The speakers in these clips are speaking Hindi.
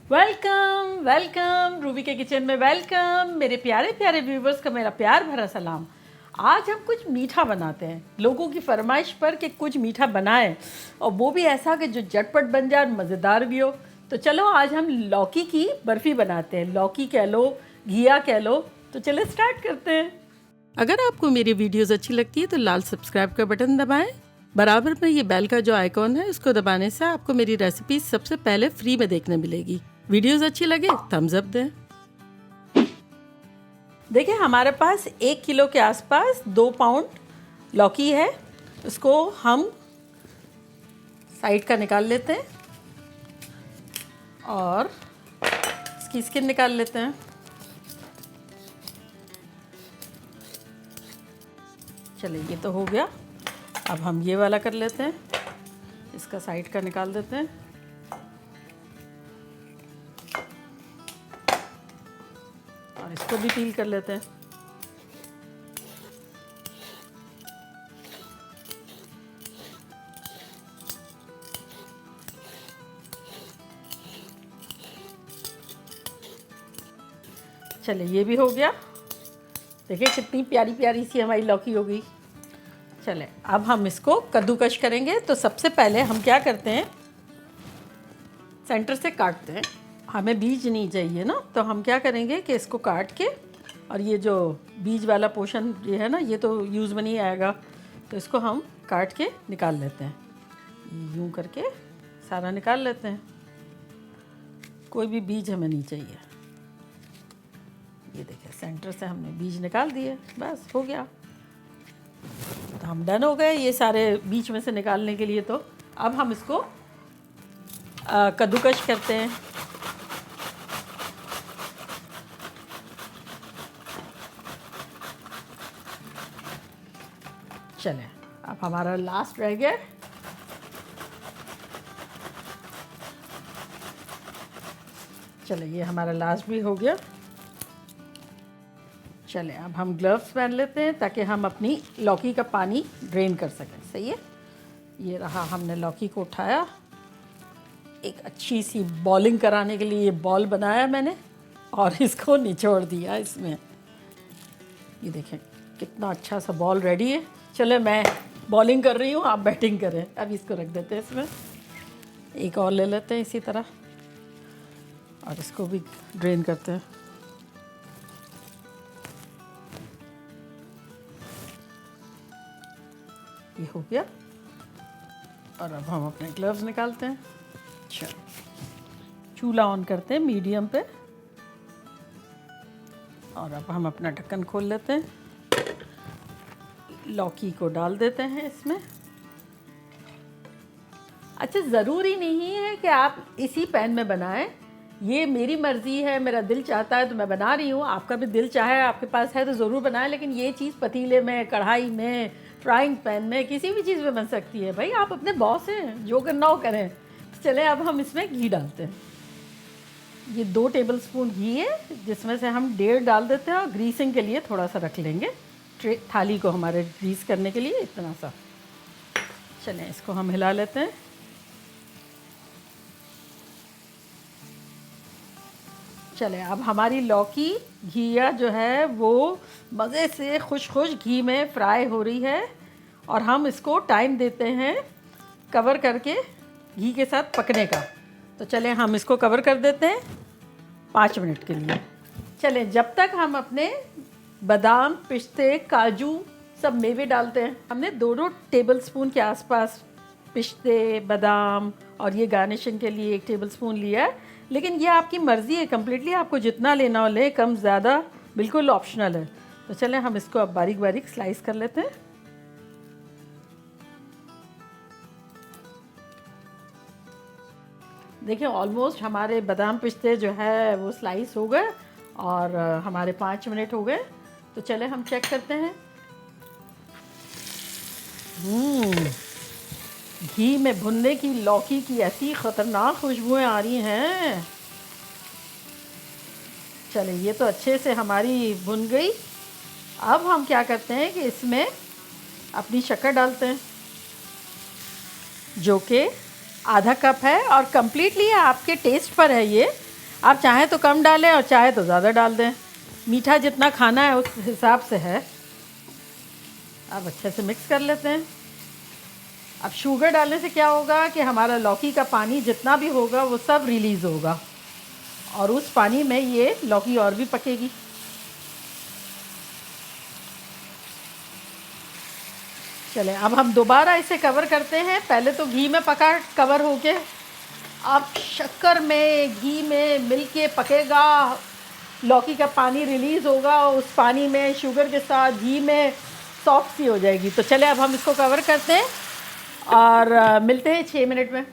वेलकम वेलकम रूबी के किचन में वेलकम। मेरे प्यारे प्यारे व्यूवर्स का मेरा प्यार भरा सलाम। आज हम कुछ मीठा बनाते हैं, लोगों की फरमाइश पर कि कुछ मीठा बनाएं और वो भी ऐसा कि जो झटपट बन जाए और मज़ेदार भी हो। तो चलो आज हम लौकी की बर्फ़ी बनाते हैं। लौकी कह लो, घिया कह लो। तो चलो स्टार्ट करते हैं। अगर आपको मेरी वीडियोस अच्छी लगती है तो लाल सब्सक्राइब का बटन दबाएं। बराबर में ये बेल का जो आइकॉन है उसको दबाने से आपको मेरी रेसिपी सबसे पहले फ्री में देखने मिलेगी। वीडियोस अच्छी लगे थम्स अप दें। देखिए हमारे पास 1 किलो के आसपास 2 पाउंड लौकी है। उसको हम साइड का निकाल लेते हैं और इसकी स्किन निकाल लेते हैं। चलिए ये तो हो गया। अब हम ये वाला कर लेते हैं, इसका साइड का निकाल देते हैं। और इसको भी पील कर लेते हैं। चलिए ये भी हो गया। देखिए कितनी प्यारी प्यारी सी हमारी लौकी हो गई। चले अब हम इसको कद्दूकश करेंगे। तो सबसे पहले हम क्या करते हैं, सेंटर से काटते हैं। हमें बीज नहीं चाहिए ना, तो हम क्या करेंगे कि इसको काट के, और ये जो बीज वाला पोर्शन ये है ना, ये तो यूज़ में नहीं आएगा, तो इसको हम काट के निकाल लेते हैं। यूँ करके सारा निकाल लेते हैं। कोई भी बीज हमें नहीं चाहिए। ये देखिए सेंटर से हमने बीज निकाल दिए, बस हो गया। तो हम डन हो गए ये सारे बीच में से निकालने के लिए। तो अब हम इसको कद्दूकश करते हैं। चलें अब हमारा लास्ट रह गया। चलिए ये हमारा लास्ट भी हो गया। चलें अब हम ग्लव्स पहन लेते हैं ताकि हम अपनी लौकी का पानी ड्रेन कर सकें। सही है। ये रहा, हमने लौकी को उठाया, एक अच्छी सी बॉलिंग कराने के लिए ये बॉल बनाया मैंने और इसको निचोड़ दिया इसमें। ये देखें कितना अच्छा सा बॉल रेडी है। चले मैं बॉलिंग कर रही हूँ, आप बैटिंग करें। अब इसको रख देते हैं इसमें। एक और ले लेते हैं इसी तरह और इसको भी ड्रेन करते हैं। ये हो गया। और अब हम अपने ग्लव्स निकालते हैं। चलो चूल्हा ऑन करते हैं मीडियम पे और अब हम अपना ढक्कन खोल लेते हैं। लौकी को डाल देते हैं इसमें। अच्छा, ज़रूरी नहीं है कि आप इसी पैन में बनाएं, ये मेरी मर्ज़ी है, मेरा दिल चाहता है तो मैं बना रही हूँ। आपका भी दिल चाहे, आपके पास है तो ज़रूर बनाएं। लेकिन ये चीज़ पतीले में, कढ़ाई में, फ्राइंग पैन में, किसी भी चीज़ में बन सकती है। भाई आप अपने बॉस हैं, जो करना हो करें। तो चलें अब हम इसमें घी डालते हैं। ये 2 टेबलस्पून घी है, जिसमें से हम 1.5 डाल देते हैं और ग्रीसिंग के लिए थोड़ा सा रख लेंगे, थाली को हमारे ग्रीस करने के लिए इतना सा। चलें इसको हम हिला लेते हैं। चलें अब हमारी लौकी घिया जो है वो मज़े से खुश खुश घी में फ्राई हो रही है और हम इसको टाइम देते हैं कवर करके घी के साथ पकने का। तो चलें हम इसको कवर कर देते हैं 5 मिनट के लिए। चलें जब तक हम अपने बादाम, पिस्ते, काजू सब मेवे डालते हैं। हमने 2 टेबलस्पून के आसपास पिस्ते, बादाम और ये गार्निशिंग के लिए 1 टेबलस्पून लिया है। लेकिन ये आपकी मर्ज़ी है कम्प्लीटली, आपको जितना लेना हो ले, कम ज़्यादा बिल्कुल ऑप्शनल है। तो चलें हम इसको अब बारीक बारीक स्लाइस कर लेते हैं। देखिए ऑलमोस्ट हमारे बादाम पिस्ते जो है वो स्लाइस हो गए और हमारे 5 मिनट हो गए। तो चलें हम चेक करते हैं। घी में भुनने की लौकी की ऐसी ख़तरनाक खुशबुएं आ रही हैं। चलिए ये तो अच्छे से हमारी भुन गई। अब हम क्या करते हैं कि इसमें अपनी शक्कर डालते हैं, जो कि आधा कप है और कम्प्लीटली आपके टेस्ट पर है ये। आप चाहें तो कम डालें और चाहे तो ज़्यादा डाल दें, मीठा जितना खाना है उस हिसाब से है। अब अच्छे से मिक्स कर लेते हैं। अब शुगर डालने से क्या होगा कि हमारा लौकी का पानी जितना भी होगा वो सब रिलीज़ होगा और उस पानी में ये लौकी और भी पकेगी। चलें, अब हम दोबारा इसे कवर करते हैं। पहले तो घी में पका कवर होके, अब शक्कर में घी में मिल के पकेगा, लौकी का पानी रिलीज़ होगा, उस पानी में शुगर के साथ घी में सॉफ्ट सी हो जाएगी। तो चले अब हम इसको कवर करते हैं और मिलते हैं 6 मिनट में।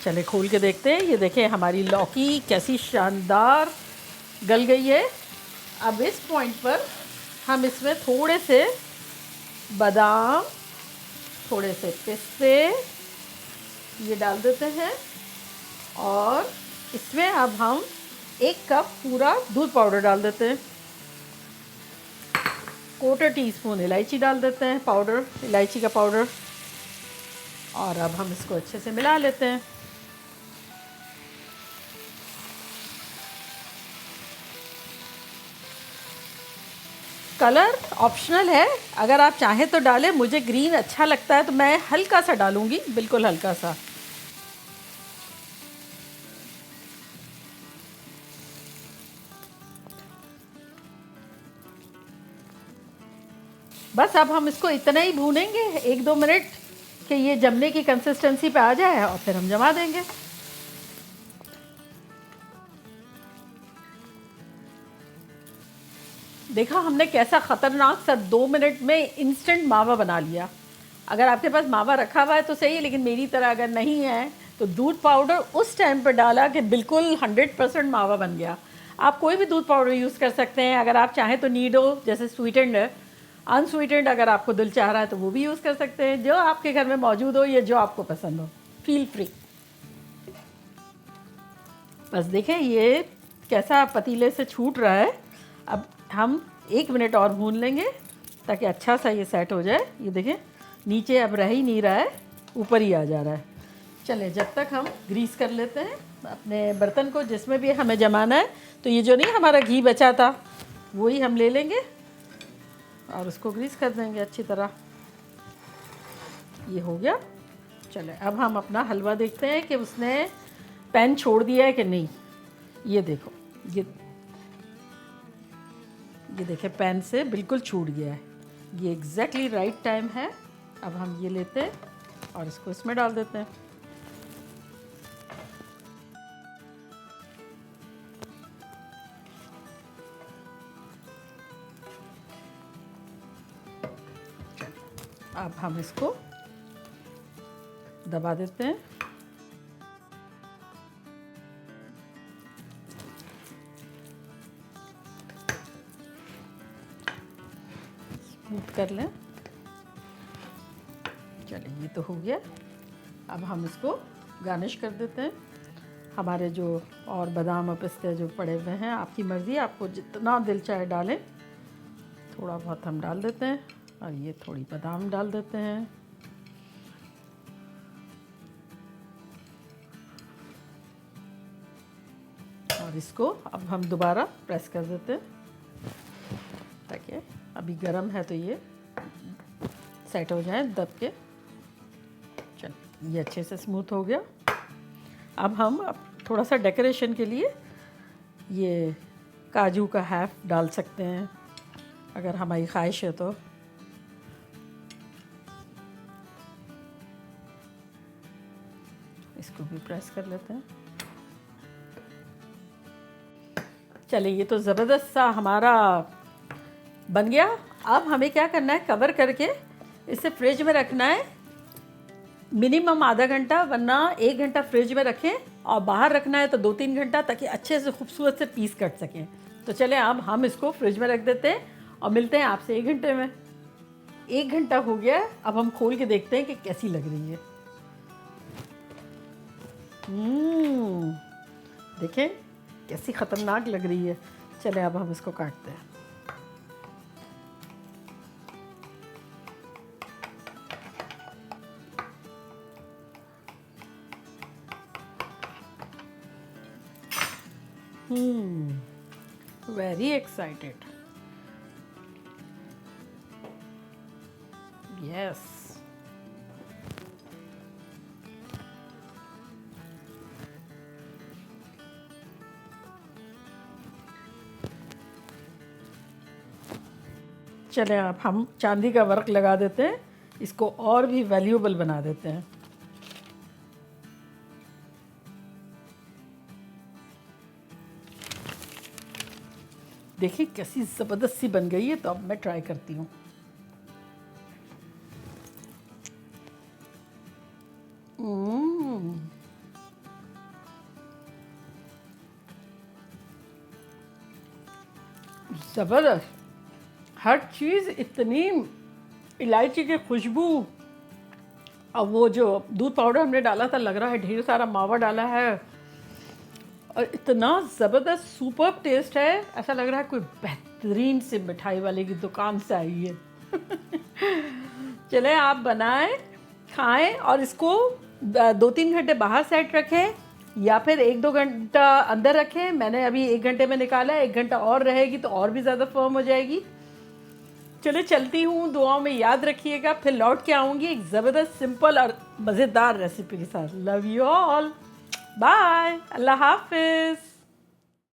चले खोल के देखते हैं। ये देखें हमारी लौकी कैसी शानदार गल गई है। अब इस पॉइंट पर हम इसमें थोड़े से बादाम, थोड़े से पिस्ते ये डाल देते हैं और इसमें अब हम 1 कप पूरा दूध पाउडर डाल देते हैं। 1/4 टीस्पून इलायची डाल देते हैं, पाउडर, इलायची का पाउडर। और अब हम इसको अच्छे से मिला लेते हैं। कलर ऑप्शनल है, अगर आप चाहें तो डालें। मुझे ग्रीन अच्छा लगता है तो मैं हल्का सा डालूंगी, बिल्कुल हल्का सा। बस अब हम इसको इतना ही भूनेंगे 1-2 मिनट कि ये जमने की कंसिस्टेंसी पे आ जाए और फिर हम जमा देंगे। देखा हमने कैसा ख़तरनाक सा 2 मिनट में इंस्टेंट मावा बना लिया। अगर आपके पास मावा रखा हुआ है तो सही है, लेकिन मेरी तरह अगर नहीं है तो दूध पाउडर उस टाइम पर डाला कि बिल्कुल 100% मावा बन गया। आप कोई भी दूध पाउडर यूज़ कर सकते हैं। अगर आप चाहें तो नीडो जैसे स्वीटेंड है, अनस्वीटेंड अगर आपको दिल चाह रहा है तो वो भी यूज़ कर सकते हैं, जो आपके घर में मौजूद हो या जो आपको पसंद हो, फील फ्री। बस देखें ये कैसा पतीले से छूट रहा है। अब हम 1 मिनट और भून लेंगे ताकि अच्छा सा ये सेट हो जाए। ये देखें नीचे अब रह ही नहीं रहा है, ऊपर ही आ जा रहा है। चलें जब तक हम ग्रीस कर लेते हैं अपने बर्तन को जिसमें भी हमें जमाना है। तो ये जो नहीं हमारा घी बचा था वही हम ले लेंगे और उसको ग्रीस कर देंगे अच्छी तरह। ये हो गया। चले अब हम अपना हलवा देखते हैं कि उसने पैन छोड़ दिया है कि नहीं। ये देखो, ये देखें पैन से बिल्कुल छूट गया है। ये एग्जैक्टली राइट टाइम है। अब हम ये लेते हैं और इसको इसमें डाल देते हैं। अब हम इसको दबा देते हैं। स्मूथ कर लें। चलिए ये तो हो गया। अब हम इसको गार्निश कर देते हैं। हमारे जो और बादाम और पिस्ते जो पड़े हुए हैं, आपकी मर्ज़ी, आपको जितना दिल चाहे डालें। थोड़ा बहुत हम डाल देते हैं और ये थोड़ी बादाम डाल देते हैं। और इसको अब हम दोबारा प्रेस कर देते हैं ताकि अभी गर्म है तो ये सेट हो जाए दब के। चल ये अच्छे से स्मूथ हो गया। अब हम थोड़ा सा डेकोरेशन के लिए ये काजू का हैफ डाल सकते हैं अगर हमारी ख्वाहिश है तो। इसको भी प्रेस कर लेते हैं। चलिए ये तो ज़बरदस्त सा हमारा बन गया। अब हमें क्या करना है, कवर करके इसे फ्रिज में रखना है मिनिमम आधा घंटा, वरना 1 घंटा फ्रिज में रखें और बाहर रखना है तो 2-3 घंटा, ताकि अच्छे से खूबसूरत से पीस कट सकें। तो चलें अब हम इसको फ्रिज में रख देते हैं और मिलते हैं आपसे 1 घंटे में। 1 घंटा हो गया। अब हम खोल के देखते हैं कि कैसी लग रही है। देखें कैसी ख़तरनाक लग रही है। चलें अब हम इसको काटते हैं। Very excited. यस। चले अब हम चांदी का वर्क लगा देते हैं, इसको और भी वैल्यूएबल बना देते हैं। देखिए कैसी ज़बरदस्त सी बन गई है। तो अब मैं ट्राई करती हूँ। ज़बरदस्त, हर चीज़ इतनी, इलायची की खुशबू, और वो जो दूध पाउडर हमने डाला था, लग रहा है ढेर सारा मावा डाला है, और इतना ज़बरदस्त सुपर टेस्ट है, ऐसा लग रहा है कोई बेहतरीन से मिठाई वाले की दुकान से आई है। चले आप बनाएं, खाएं, और इसको 2-3 घंटे बाहर सेट रखें या फिर 1-2 घंटा अंदर रखें। मैंने अभी 1 घंटे में निकाला है, 1 घंटा और रहेगी तो और भी ज़्यादा फर्म हो जाएगी। चले चलती हूँ, दुआओं में याद रखिएगा, फिर लौट के आऊँगी एक ज़बरदस्त सिंपल और मज़ेदार रेसिपी के साथ। लव यू ऑल, बाय, अल्लाह हाफिज़।